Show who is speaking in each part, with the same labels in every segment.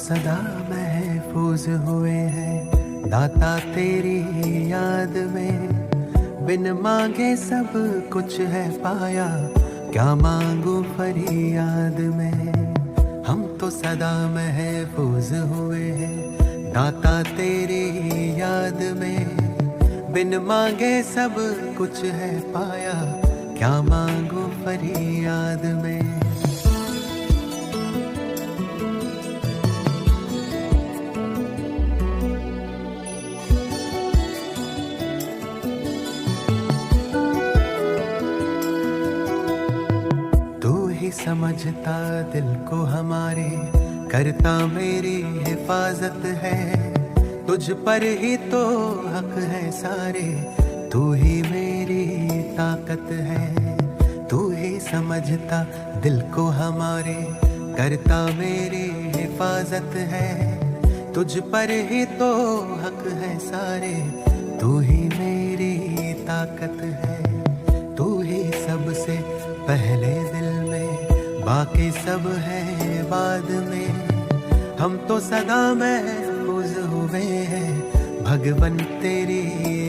Speaker 1: सदा महफूज हुए हैं दाता तेरी याद में। बिन मांगे सब कुछ है पाया, क्या मांगू फरियाद में। हम तो सदा महफूज हुए हैं दाता तेरी याद में। बिन मांगे सब कुछ है पाया, क्या मांगू फरियाद में। समझता दिल को हमारे, करता मेरी हिफाजत है। तुझ पर ही तो हक है सारे, तू ही मेरी ताकत है। तू ही समझता दिल को हमारे, करता मेरी हिफाजत है। तुझ पर ही तो हक है सारे, तू ही मेरी ताकत है। तू ही सबसे पहले दिल में, बाकी सब है बाद में। हम तो सदा महफूज हुए हैं भगवन तेरी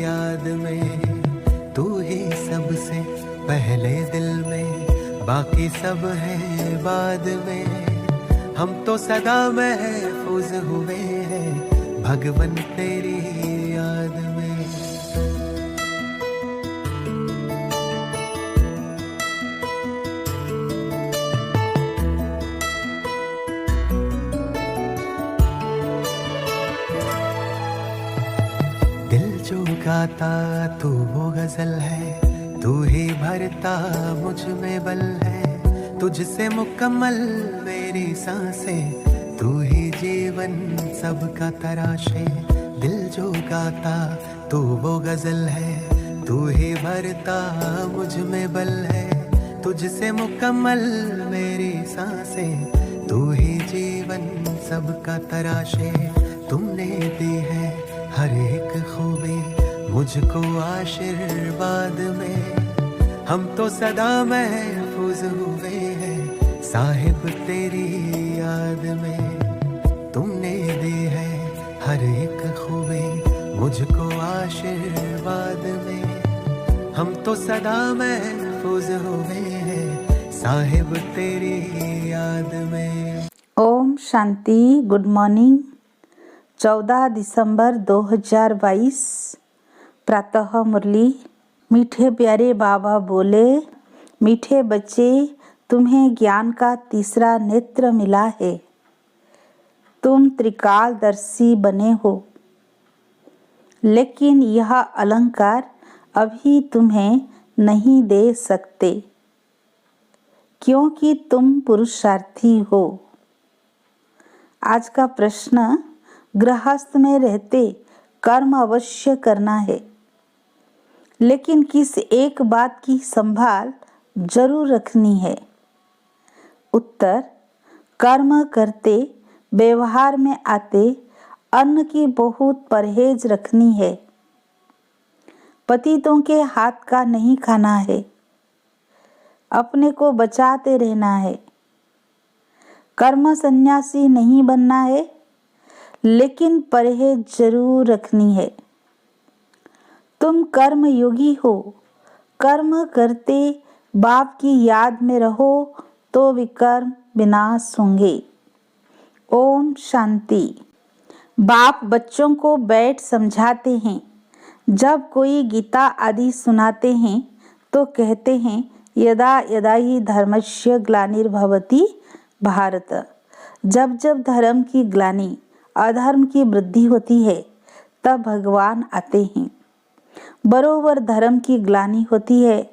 Speaker 1: याद में। तू ही सबसे पहले दिल में, बाकी सब है बाद में। हम तो सदा महफूज हुए हैं भगवन तेरी याद में। गाता तू वो गजल है, तू ही भरता मुझ में बल है। तुझसे मुकम्मल मेरी सांसें, तू ही जीवन सबका तराशे। दिल जो गाता तू वो गजल है, तू ही भरता मुझ में बल है। तुझसे मुकम्मल मेरी सांसें, तू ही जीवन सबका तराशे। तुमने दी है हर एक खूबी मुझको आशीर्वाद में। हम तो सदा महफूज हुए हैं साहिब तेरी याद में। तुमने दी है हर एक खूबी मुझको आशीर्वाद में। हम तो सदा महफूज हुए हैं साहिब तेरी याद में।
Speaker 2: ओम शांति। Good morning. 14 दिसंबर 2022 प्रातः मुरली। मीठे प्यारे बाबा बोले, मीठे बच्चे तुम्हें ज्ञान का तीसरा नेत्र मिला है। तुम त्रिकालदर्शी बने हो, लेकिन यह अलंकार अभी तुम्हें नहीं दे सकते, क्योंकि तुम पुरुषार्थी हो। आज का प्रश्न, गृहस्थ में रहते कर्म अवश्य करना है, लेकिन किस एक बात की संभाल जरूर रखनी है। उत्तर, कर्म करते व्यवहार में आते अन्न की बहुत परहेज रखनी है। पतितों के हाथ का नहीं खाना है, अपने को बचाते रहना है। कर्म सन्यासी नहीं बनना है, लेकिन परहेज जरूर रखनी है। तुम कर्म योगी हो, कर्म करते बाप की याद में रहो तो विकर्म विनाश होंगे। ओम शांति। बाप बच्चों को बैठ समझाते हैं। जब कोई गीता आदि सुनाते हैं तो कहते हैं, यदा यदा ही धर्मस्य ग्लानिर्भवति भारत। जब जब धर्म की ग्लानि, अधर्म की वृद्धि होती है, तब भगवान आते हैं। बरोबर धर्म की ग्लानि होती है।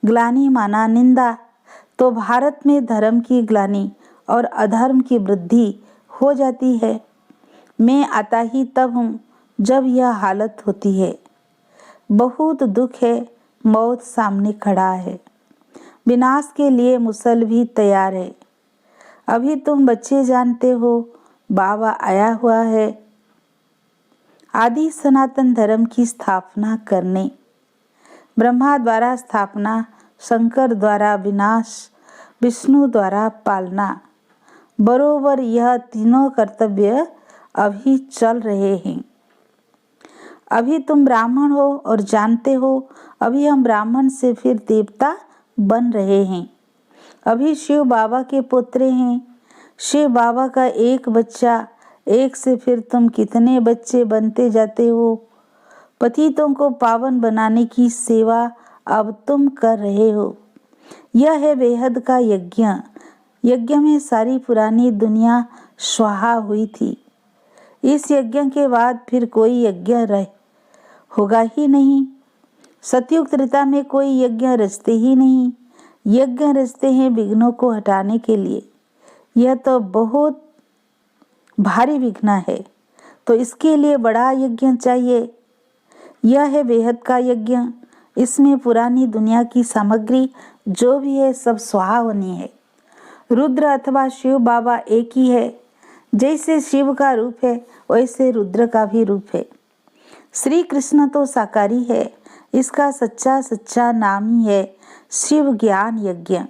Speaker 2: ग्लानि माना निंदा, तो भारत में धर्म की ग्लानि और अधर्म की वृद्धि हो जाती है। मैं आता ही तब हूँ जब यह हालत होती है। बहुत दुख है, मौत सामने खड़ा है। विनाश के लिए मुसल भी तैयार है। अभी तुम बच्चे जानते हो, बाबा आया हुआ है आदि सनातन धर्म की स्थापना करने। ब्रह्मा द्वारा स्थापना, शंकर द्वारा विनाश, विष्णु द्वारा पालना। बरोबर यह तीनों कर्तव्य अभी चल रहे हैं। अभी तुम ब्राह्मण हो और जानते हो अभी हम ब्राह्मण से फिर देवता बन रहे हैं। अभी शिव बाबा के पुत्र हैं। शिव बाबा का एक बच्चा, एक से फिर तुम कितने बच्चे बनते जाते हो। पतितों को पावन बनाने की सेवा अब तुम कर रहे हो। यह है बेहद का यज्ञ। यज्ञ में सारी पुरानी दुनिया स्वाहा हुई थी। इस यज्ञ के बाद फिर कोई यज्ञ होगा ही नहीं। सतयुग त्रेता में कोई यज्ञ रचते ही नहीं। यज्ञ रचते हैं विघ्नों को हटाने के लिए। यह तो बहुत भारी विघ्न है, तो इसके लिए बड़ा यज्ञ चाहिए। यह है बेहद का यज्ञ। इसमें पुरानी दुनिया की सामग्री जो भी है सब स्वाहा होनी है। रुद्र अथवा शिव बाबा एक ही है। जैसे शिव का रूप है वैसे रुद्र का भी रूप है। श्री कृष्ण तो साकारी है। इसका सच्चा नाम ही है शिव ज्ञान यज्ञ।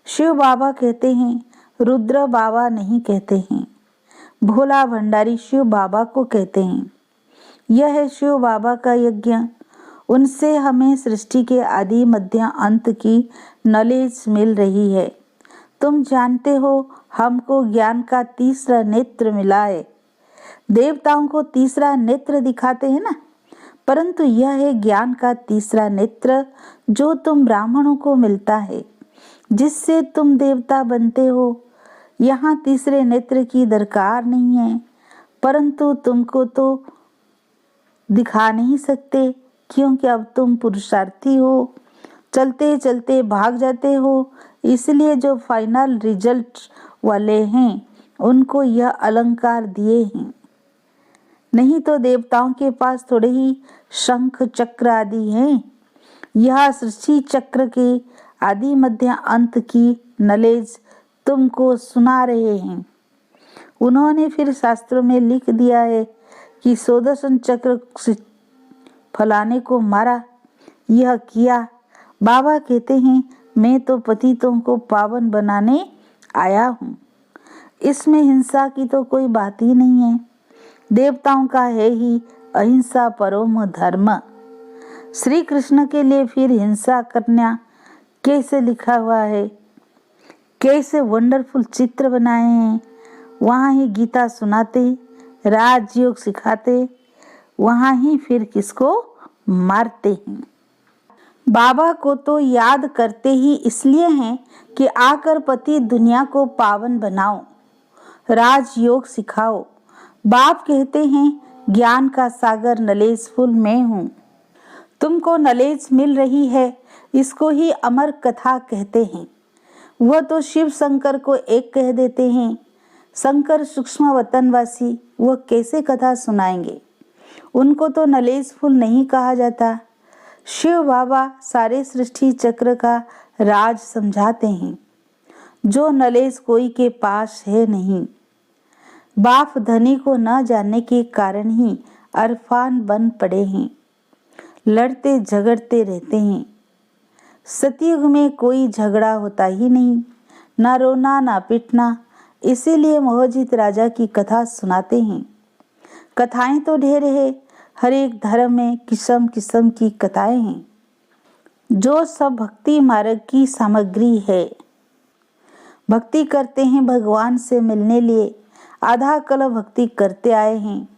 Speaker 2: शिव बाबा कहते हैं, रुद्र बाबा नहीं कहते हैं। भोला भंडारी शिव बाबा को कहते हैं। यह है शिव बाबा का यज्ञ। उनसे हमें सृष्टि के आदि मध्य अंत की नॉलेज मिल रही है। तुम जानते हो हमको ज्ञान का तीसरा नेत्र मिला है। देवताओं को तीसरा नेत्र दिखाते हैं ना, परंतु यह है ज्ञान का तीसरा नेत्र जो तुम ब्राह्मणों को मिलता है, जिससे तुम देवता बनते हो। यहाँ तीसरे नेत्र की दरकार नहीं है, परंतु तुमको तो दिखा नहीं सकते क्योंकि अब तुम पुरुषार्थी हो। चलते चलते भाग जाते हो, इसलिए जो फाइनल रिजल्ट वाले हैं उनको यह अलंकार दिए हैं। नहीं तो देवताओं के पास थोड़े ही शंख चक्र आदि हैं। यह सृष्टि चक्र के आदि मध्य अंत की नॉलेज तुमको सुना रहे हैं। उन्होंने फिर शास्त्रों में लिख दिया है कि सुदर्शन चक्र फलाने को मारा, यह किया। बाबा कहते हैं मैं तो पतितों को पावन बनाने आया हूँ। इसमें हिंसा की तो कोई बात ही नहीं है। देवताओं का है ही अहिंसा परम धर्म। श्री कृष्ण के लिए फिर हिंसा करना कैसे लिखा हुआ है, कैसे वंडरफुल चित्र बनाए हैं। वहाँ ही गीता सुनाते, राजयोग सिखाते, वहाँ ही फिर किसको मारते हैं। बाबा को तो याद करते ही इसलिए हैं कि आकर पति दुनिया को पावन बनाओ, राजयोग सिखाओ। बाप कहते हैं ज्ञान का सागर नॉलेजफुल मैं हूँ। तुमको नॉलेज मिल रही है, इसको ही अमर कथा कहते हैं। वह तो शिव शंकर को एक कह देते हैं। शंकर सूक्ष्म वतनवासी, वह कैसे कथा सुनाएंगे। उनको तो नॉलेजफुल नहीं कहा जाता। शिव बाबा सारे सृष्टि चक्र का राज समझाते हैं, जो नॉलेज कोई के पास है नहीं। बाप धनी को न जानने के कारण ही अरफान बन पड़े हैं, लड़ते झगड़ते रहते हैं। सतयुग में कोई झगड़ा होता ही नहीं, ना रोना ना पिटना। इसीलिए मोहजित राजा की कथा सुनाते हैं। कथाएं तो ढेर है, हर एक धर्म में किस्म किस्म की कथाएं हैं, जो सब भक्ति मार्ग की सामग्री है। भक्ति करते हैं भगवान से मिलने लिए, आधा कल भक्ति करते आए हैं।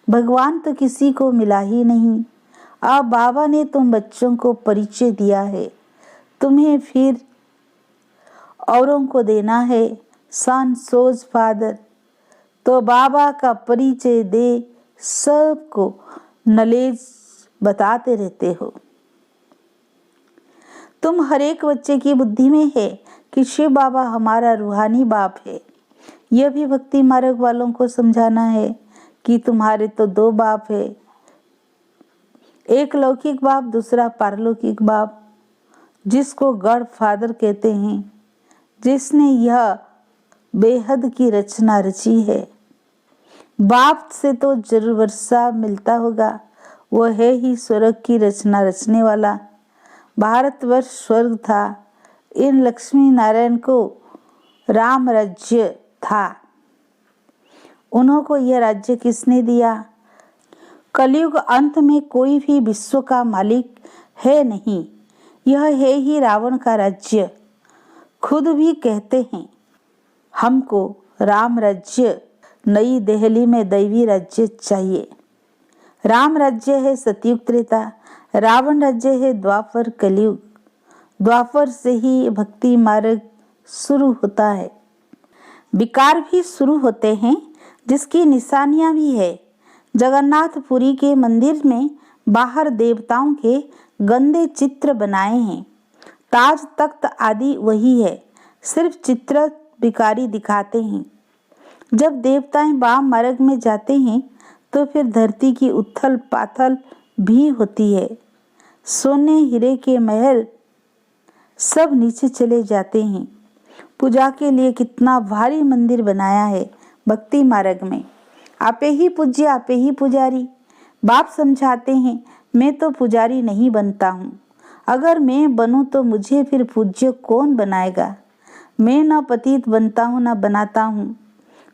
Speaker 2: भगवान तो किसी को मिला ही नहीं। अब बाबा ने तुम बच्चों को परिचय दिया है, तुम्हें फिर औरों को देना है। सन सोज फादर, तो बाबा का परिचय दे, सबको नॉलेज बताते रहते हो। तुम हर एक बच्चे की बुद्धि में है कि शिव बाबा हमारा रूहानी बाप है। यह भी भक्ति मार्ग वालों को समझाना है कि तुम्हारे तो दो बाप है, एक लौकिक बाप, दूसरा पारलौकिक बाप, जिसको गॉड फादर कहते हैं, जिसने यह बेहद की रचना रची है। बाप से तो जरूर वर्षा मिलता होगा, वह है ही स्वर्ग की रचना रचने वाला। भारतवर्ष स्वर्ग था। इन लक्ष्मी नारायण को राम राज्य था। उन्हों को यह राज्य किसने दिया? कलयुग अंत में कोई भी विश्व का मालिक है नहीं, यह है ही रावण का राज्य। खुद भी कहते हैं, हमको राम राज्य, नई दिल्ली में दैवी राज्य चाहिए। राम राज्य है सतयुग त्रेता, रावण राज्य है द्वापर कलयुग। द्वापर से ही भक्ति मार्ग शुरू होता है। विकार भी शुरू होते हैं, जिसकी निशानियां भी है। जगन्नाथपुरी के मंदिर में बाहर देवताओं के गंदे चित्र बनाए हैं। ताज तख्त आदि वही है, सिर्फ चित्र विकारी दिखाते हैं। जब देवताएं वाम मार्ग में जाते हैं तो फिर धरती की उथल पाथल भी होती है। सोने हीरे के महल सब नीचे चले जाते हैं। पूजा के लिए कितना भारी मंदिर बनाया है भक्ति मार्ग में। आपे ही पूज्य आपे ही पुजारी। बाप समझाते हैं, मैं तो पुजारी नहीं बनता हूँ। अगर मैं बनूं तो मुझे फिर पूज्य कौन बनाएगा? मैं न पतित बनता हूँ न बनाता हूँ।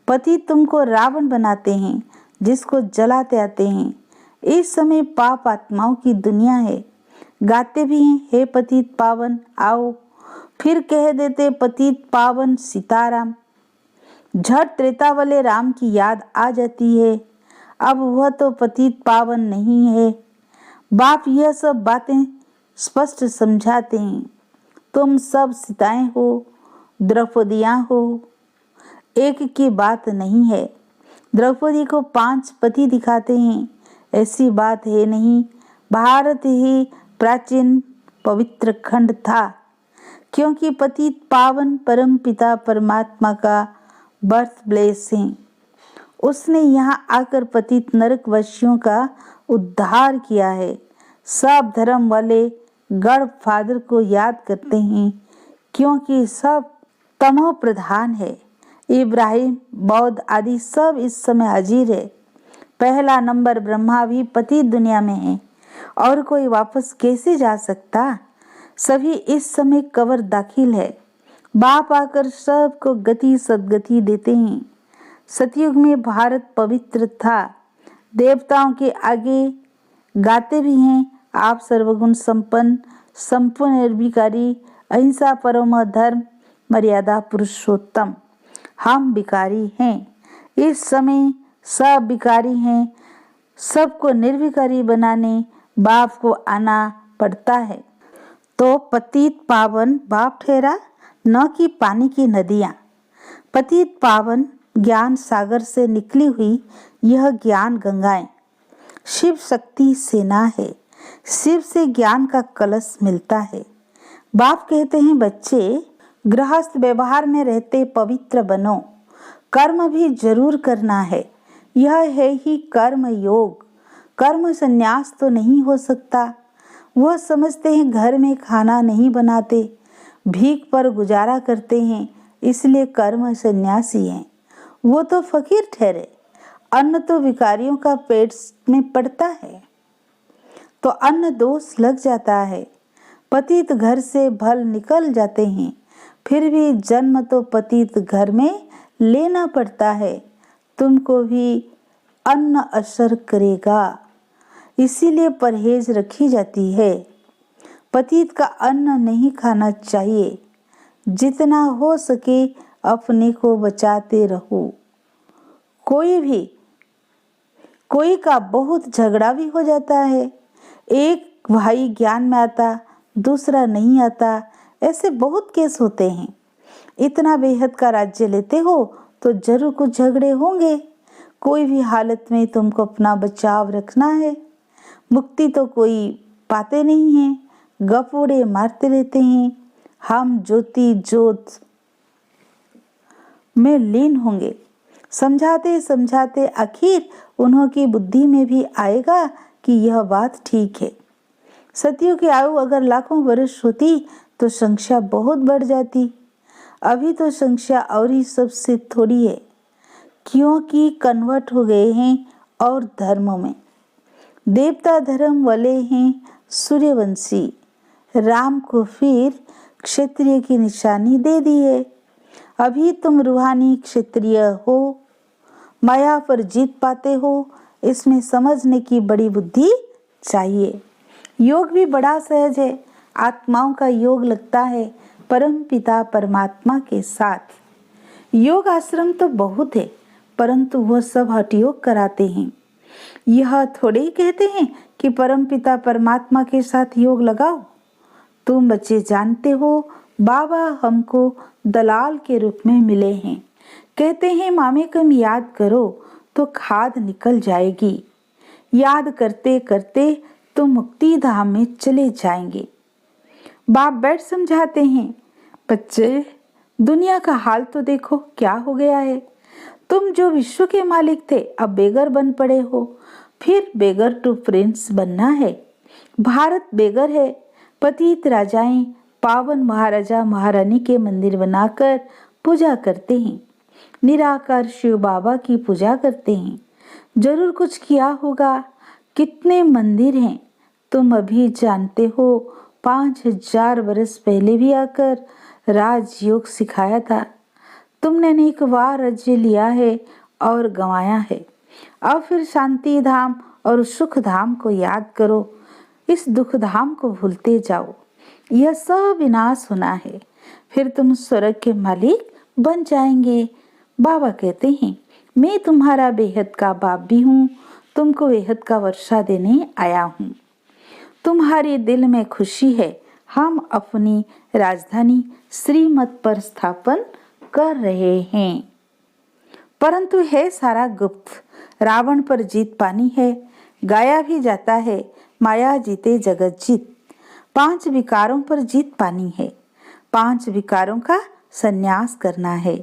Speaker 2: पतित तुमको रावण बनाते हैं, जिसको जलाते आते हैं। इस समय पाप आत्माओं की दुनिया है। गाते भी हैं, हे पतित पावन आओ, फिर कह देते पतित पावन सीताराम। झट त्रेता वाले राम की याद आ जाती है। अब वह तो पतित पावन नहीं है। बाप यह सब बातें स्पष्ट समझाते हैं। तुम सब सीताएं हो, द्रौपदियां हो, एक की बात नहीं है। द्रौपदी को 5 पति दिखाते हैं, ऐसी बात है नहीं। भारत ही प्राचीन पवित्र खंड था, क्योंकि पतित पावन परम पिता परमात्मा का बर्थ प्लेस है। उसने यहाँ आकर पतित नरकवासियों का उद्धार किया है। सब धर्म वाले गॉड फादर को याद करते हैं, क्योंकि सब तमो प्रधान है। इब्राहिम, बौद्ध आदि सब इस समय हाजिर है। पहला नंबर ब्रह्मा भी पतित दुनिया में है, और कोई वापस कैसे जा सकता? सभी इस समय कब्र दाखिल है। बाप आकर सबको गति सदगति देते हैं। सतयुग में भारत पवित्र था। देवताओं के आगे गाते भी हैं, आप सर्वगुण संपन्न, संपूर्ण निर्विकारी, अहिंसा परम धर्म, मर्यादा पुरुषोत्तम। हम विकारी हैं। इस समय सब विकारी हैं। सबको निर्विकारी बनाने बाप को आना पड़ता है। तो पतित पावन बाप ठहरा, न कि पानी की नदियां। पतित पावन ज्ञान सागर से निकली हुई यह ज्ञान गंगाएं। शिव शक्ति सेना है। शिव से ज्ञान का कलश मिलता है। बाप कहते हैं, बच्चे गृहस्थ व्यवहार में रहते पवित्र बनो। कर्म भी जरूर करना है। यह है ही कर्म योग। कर्म संन्यास तो नहीं हो सकता। वह समझते हैं घर में खाना नहीं बनाते, भीख पर गुजारा करते हैं, इसलिए कर्म सन्यासी हैं। वो तो फकीर ठहरे। अन्न तो भिखारियों का पेट में पड़ता है, तो अन्न दोष लग जाता है। पतित घर से भल निकल जाते हैं, फिर भी जन्म तो पतित घर में लेना पड़ता है। तुमको भी अन्न असर करेगा, इसीलिए परहेज रखी जाती है। पतित का अन्न नहीं खाना चाहिए। जितना हो सके अपने को बचाते रहो। कोई का बहुत झगड़ा भी हो जाता है। एक भाई ज्ञान में आता, दूसरा नहीं आता, ऐसे बहुत केस होते हैं। इतना बेहद का राज्य लेते हो तो जरूर कुछ झगड़े होंगे। कोई भी हालत में तुमको अपना बचाव रखना है। मुक्ति तो कोई पाते नहीं है, गपोड़े मारते रहते हैं। हम ज्योति ज्योत में लीन होंगे। समझाते समझाते आखिर उन्हों की बुद्धि में भी आएगा कि यह बात ठीक है। सतियों की आयु अगर लाखों वर्ष होती तो संख्या बहुत बढ़ जाती। अभी तो संख्या और ही सबसे थोड़ी है, क्योंकि कन्वर्ट हो गए हैं और धर्मों में। देवता धर्म वाले हैं सूर्यवंशी। राम को फिर क्षत्रिय की निशानी दे दी है। अभी तुम रूहानी क्षत्रिय हो, माया पर जीत पाते हो, इसमें समझने की बड़ी बुद्धि चाहिए। योग भी बड़ा सहज है। आत्माओं का योग लगता है परम पिता परमात्मा के साथ। योग आश्रम तो बहुत है, परंतु वह सब हठ योग कराते हैं। यह थोड़े ही कहते हैं कि परम पिता परमात्मा के साथ योग लगाओ। तुम बच्चे जानते हो, बाबा हमको दलाल के रूप में मिले हैं। कहते हैं मामे कम याद करो तो खाद निकल जाएगी। याद करते करते तुम मुक्ति धाम में चले जाएंगे। बाप बैठ समझाते हैं, बच्चे दुनिया का हाल तो देखो क्या हो गया है। तुम जो विश्व के मालिक थे अब बेगर बन पड़े हो। फिर बेगर टू प्रिंस बनना है। भारत बेगर है। पतित राजाएं पावन महाराजा महारानी के मंदिर बनाकर पूजा करते हैं। निराकार शिव बाबा की पूजा करते हैं। जरूर कुछ किया होगा। कितने मंदिर हैं तुम अभी जानते हो। 5000 वर्ष पहले भी आकर राजयोग सिखाया था। तुमने अनेक बार राज्य लिया है और गंवाया है। अब फिर शांति धाम और सुख धाम को याद करो। इस दुख धाम को भूलते जाओ। यह सब विनाश होना है। फिर तुम स्वर्ग के मालिक बन जाएंगे। बाबा कहते हैं, मैं तुम्हारा बेहद का बाप भी हूँ। तुमको बेहद का वर्षा देने आया हूँ। तुम्हारे दिल में खुशी है। हम अपनी राजधानी श्रीमत पर स्थापन कर रहे हैं। परंतु है सारा गुप्त। रावण पर जीत पानी है। गाया भी जाता है, माया जीते जगत जीत। 5 विकारों पर जीत पानी है। 5 विकारों का संन्यास करना है।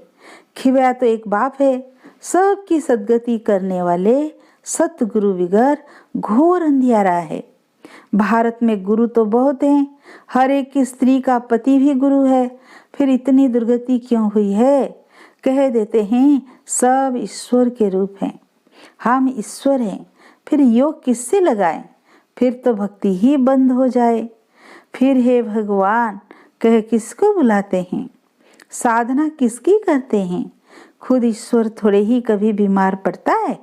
Speaker 2: खिवया तो एक बाप है। सबकी सद्गति करने वाले सतगुरु विगर घोर अंधियारा है। भारत में गुरु तो बहुत हैं। हर एक की स्त्री का पति भी गुरु है। फिर इतनी दुर्गति क्यों हुई है? कह देते हैं सब ईश्वर के रूप हैं। हम ईश्वर हैं। फिर योग किससे लगाएं? फिर तो भक्ति ही बंद हो जाए। फिर हे भगवान कह किसको बुलाते हैं? साधना किसकी करते हैं? खुद ईश्वर थोड़े ही कभी बीमार पड़ता है,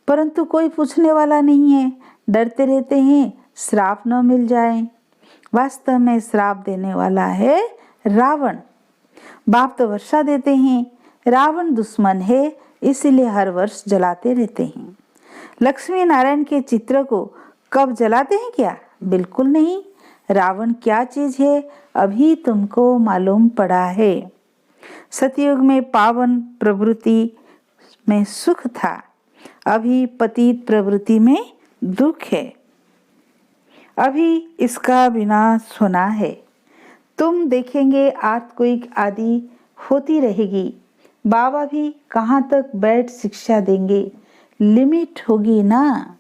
Speaker 2: परंतु कोई पूछने वाला नहीं है। डरते रहते हैं श्राप न मिल जाए। वास्तव में श्राप देने वाला है रावण। बाप तो वर्षा देते हैं। रावण दुश्मन है, इसीलिए हर वर्ष जलाते रहते हैं। लक्ष्मी नारायण के चित्र को कब जलाते हैं क्या? बिल्कुल नहीं। रावण क्या चीज है अभी तुमको मालूम पड़ा है। सतयुग में पावन प्रवृत्ति में सुख था, अभी पतित प्रवृत्ति में दुख है। अभी इसका विनाश होना है। तुम देखेंगे आर्थक्वेक आदि होती रहेगी। बाबा भी कहाँ तक बैठ शिक्षा देंगे? लिमिट होगी ना।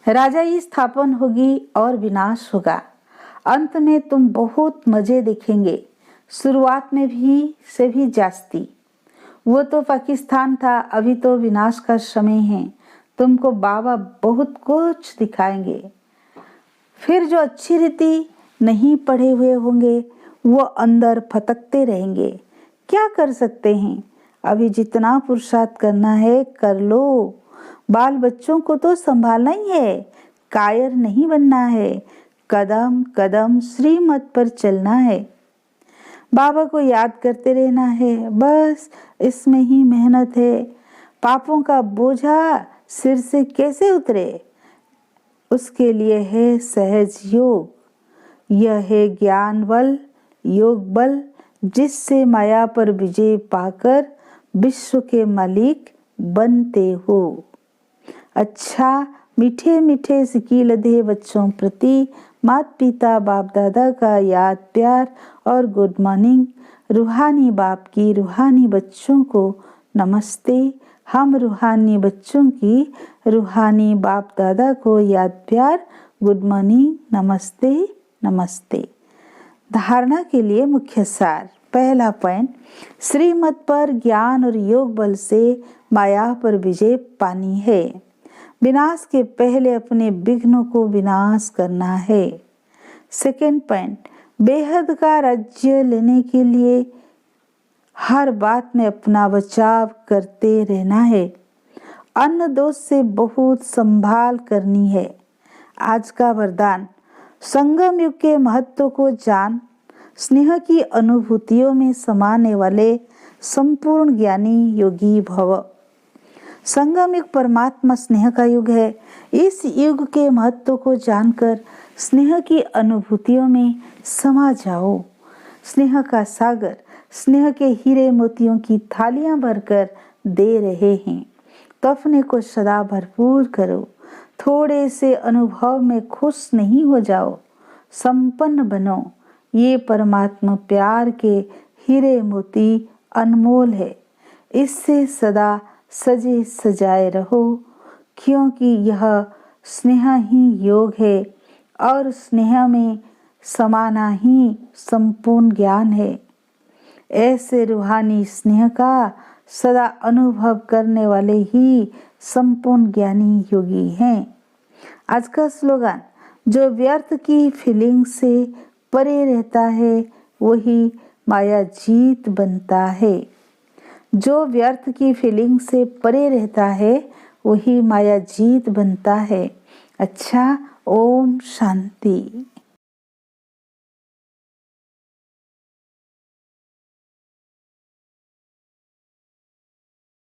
Speaker 2: राजाई स्थापन होगी और विनाश होगा। अंत में तुम बहुत मजे देखेंगे। शुरुआत में भी से भी जास्ती। वो तो पाकिस्तान था, अभी तो विनाश का समय है। तुमको बाबा बहुत कुछ दिखाएंगे। फिर जो अच्छी रीति नहीं पढ़े हुए होंगे वो अंदर फटकते रहेंगे। क्या कर सकते हैं? अभी जितना पुरुषार्थ करना है कर लो। बाल बच्चों को तो संभालना ही है, कायर नहीं बनना है। कदम कदम श्रीमत पर चलना है। बाबा को याद करते रहना है, बस इसमें ही मेहनत है। पापों का बोझा सिर से कैसे उतरे? उसके लिए है सहज योग। यह है ज्ञान बल, योग बल, जिससे माया पर विजय पाकर विश्व के मालिक बनते हो। अच्छा, मीठे मीठे सिकी लदे बच्चों प्रति माता पिता बाप दादा का याद प्यार और गुड मॉर्निंग। रूहानी बाप की रूहानी बच्चों को नमस्ते। हम रूहानी बच्चों की रूहानी बाप दादा को याद प्यार गुड मॉर्निंग, नमस्ते नमस्ते। धारणा के लिए मुख्य सार। पहला पॉइंट, श्रीमत पर ज्ञान और योग बल से माया पर विजय पानी है। विनाश के पहले अपने विघ्नों को विनाश करना है। सेकेंड पॉइंट, बेहद का राज्य लेने के लिए हर बात में अपना बचाव करते रहना है। अन्न दोष से बहुत संभाल करनी है। आज का वरदान, संगम युग के महत्व को जान, स्नेह की अनुभूतियों में समाने वाले संपूर्ण ज्ञानी योगी भव। संगम युग परमात्मा स्नेह का युग है। इस युग के महत्व को जानकर स्नेह की अनुभूतियों में समा जाओ। स्नेह का सागर स्नेह के हीरे मोतियों की थालियां भरकर दे रहे हैं, तो अपने को सदा भरपूर करो। थोड़े से अनुभव में खुश नहीं हो जाओ, संपन्न बनो। ये परमात्मा प्यार के हीरे मोती अनमोल है। इससे सदा सजे सजाए रहो, क्योंकि यह स्नेह ही योग है और स्नेह में समाना ही संपूर्ण ज्ञान है। ऐसे रूहानी स्नेह का सदा अनुभव करने वाले ही संपूर्ण ज्ञानी योगी हैं। आज का स्लोगन, जो व्यर्थ की फीलिंग से परे रहता है वही माया जीत बनता है। जो व्यर्थ की फीलिंग से परे रहता है वही माया जीत बनता है। अच्छा, ओम शांति।